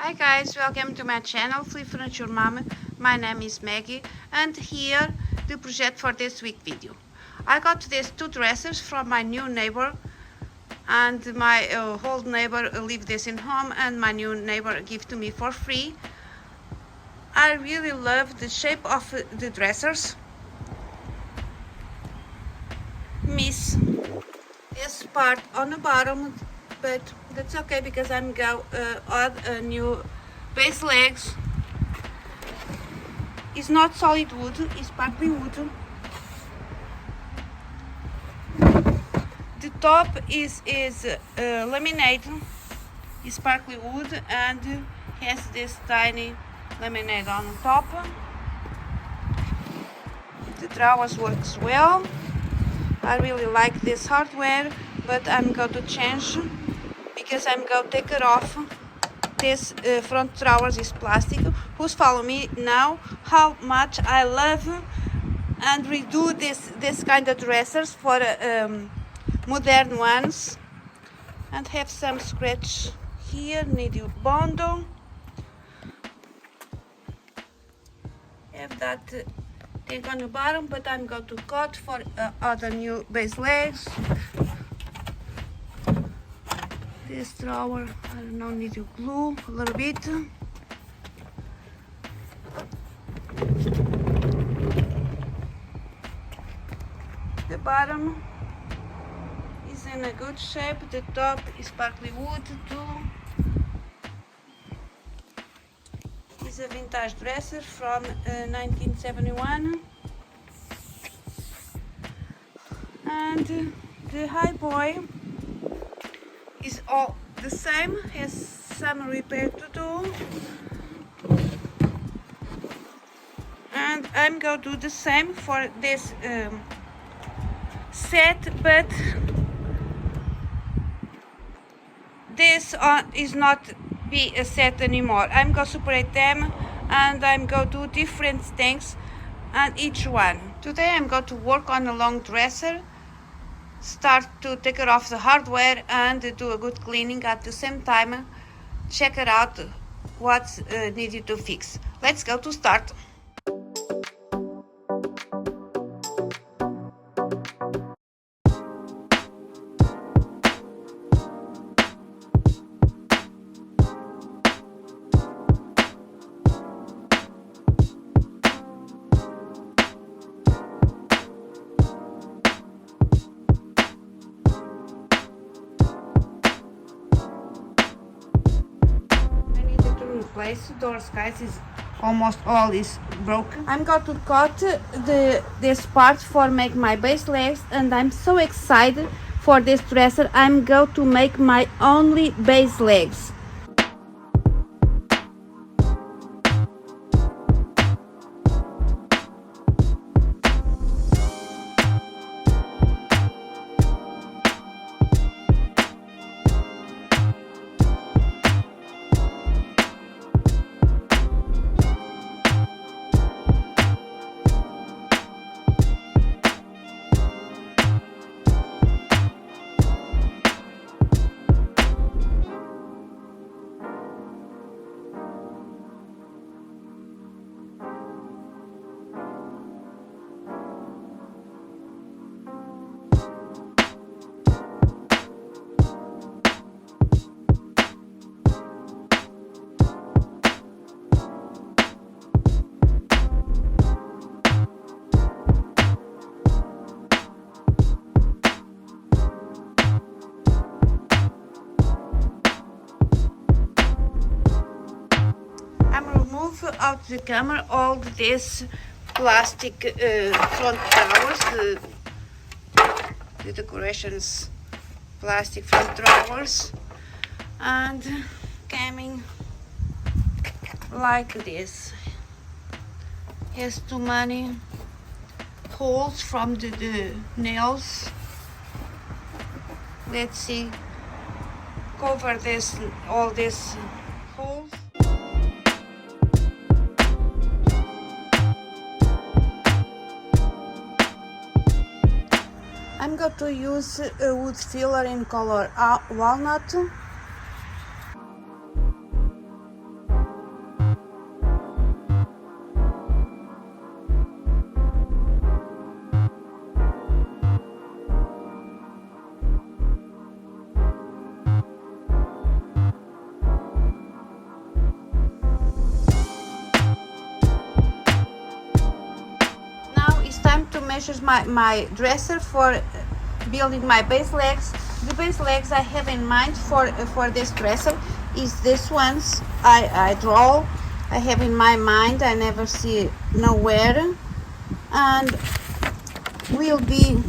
Hi guys, welcome to my channel Flip Furniture Mom. My name is Maggie and here the project for this week video. I got these two dressers from my new neighbor, and my old neighbor leave this in home and my new neighbor give to me for free. I really love the shape of the dressers. Miss this part on the bottom, but that's okay because I'm going to add a new base legs. It's not solid wood, it's partly wood. The top is laminate, it's partly wood and has this tiny laminate on top. The drawers works well. I really like this hardware, but I'm going to change because I'm going to take it off. This front drawers is plastic. Who's follow me now how much I love and redo this kind of dressers for modern ones, and have some scratch here, need you bundle. Have that thing on the bottom, but I'm going to cut for other new base legs. This drawer, I don't know, need to glue a little bit. The bottom is in a good shape. The top is partly wood too. It's a vintage dresser from 1971. And the high boy is all the same, has some repair to do. And I'm going to do the same for this set, but this is not be a set anymore. I'm going to separate them and I'm going to do different things on each one. Today I'm going to work on a long dresser, start to take it off the hardware and do a good cleaning at the same time. Check it out what's needed to fix. Let's go to start. Replace the doors, guys. Is almost all is broken. I'm going to cut this part for make my base legs, and I'm so excited for this dresser. I'm going to make my only base legs. Out the camera all this plastic front drawers, the decorations plastic front drawers, and coming like this. Has too many holes from the nails. Let's see, cover this all these holes. I'm going to use a wood filler in color walnut. to measure my dresser for building my base legs. The base legs I have in mind for this dresser is this ones I draw. I have in my mind, I never see nowhere, and will be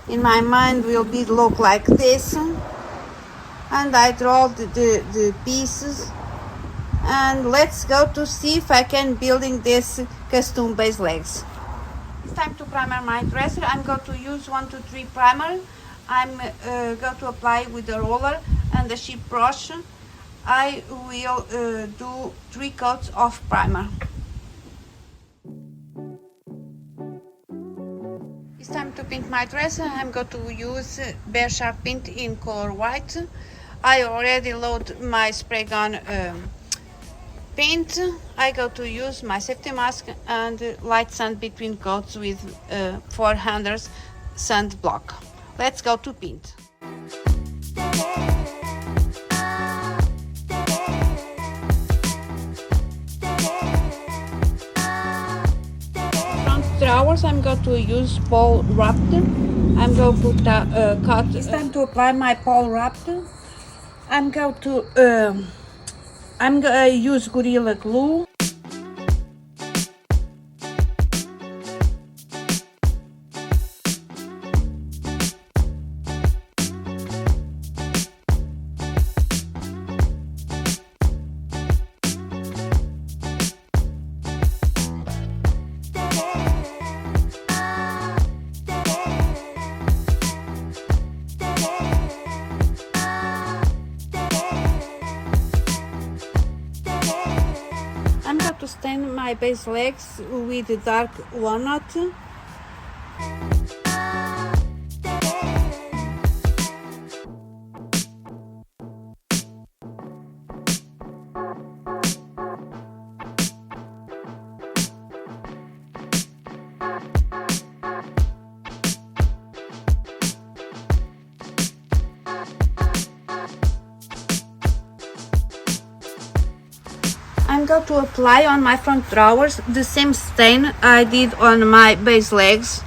in my mind will be look like this, and I draw the pieces, and let's go to see if I can building this custom base legs. It's time to primer my dresser. I'm going to use 123 primer. I'm going to apply with the roller and the sheep brush. I will do 3 coats of primer. It's time to paint my dress. I'm going to use Behr Sharp Paint in color white. I already load my spray gun paint. I go to use my safety mask and light sand between coats with 400 sand block. Let's go to paint. Front drawers I'm going to use pole wrapped. I'm going to put cut. It's time to apply my pole wrapped. I'm going to use Gorilla Glue. I'm going to stain my base legs with the dark walnut. I'm going to apply on my front drawers the same stain I did on my base legs.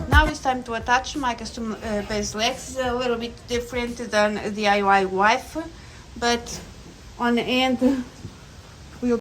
Now it's time to attach my custom base legs. A little bit different than DIY wife, but on the end we'll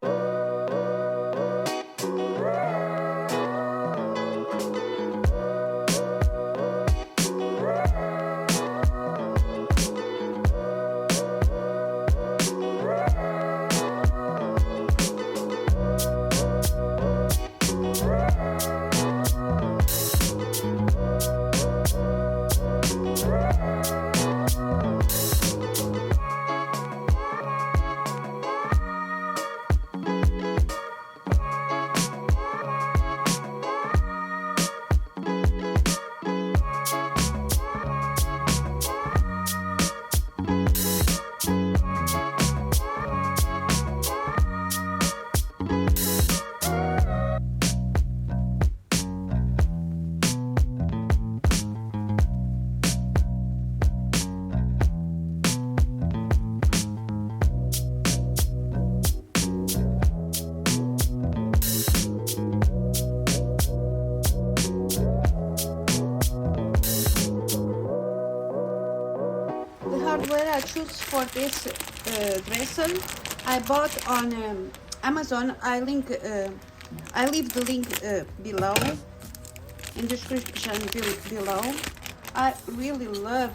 hardware I choose for this dresser I bought on Amazon. I leave the link below in the description below. I really love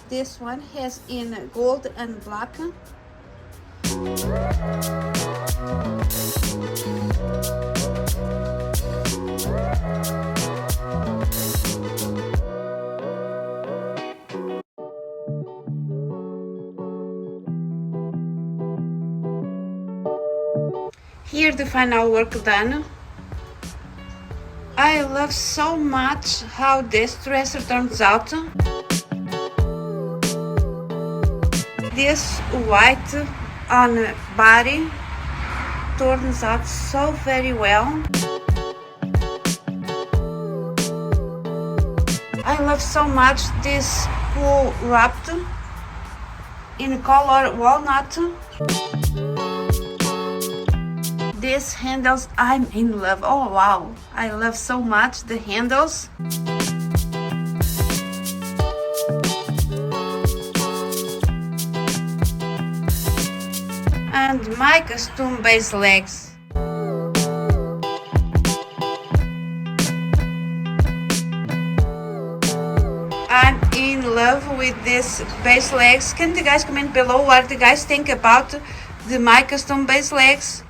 this one. Has in gold and black. Here the final work done. I love so much how this dresser turns out. This white on body. Turns out so very well. I love so much this wool wrapped in color walnut. These handles, I'm in love. Oh wow, I love so much the handles. And my custom base legs. I'm in love with this base legs. Can you guys comment below what you guys think about the my custom base legs?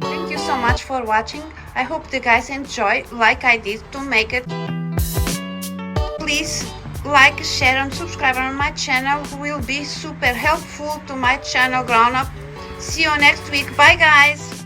Thank you so much for watching. I hope you guys enjoy like I did to make it. Please like, share and subscribe on my channel. It will be super helpful to my channel grown up. See you next week. Bye guys.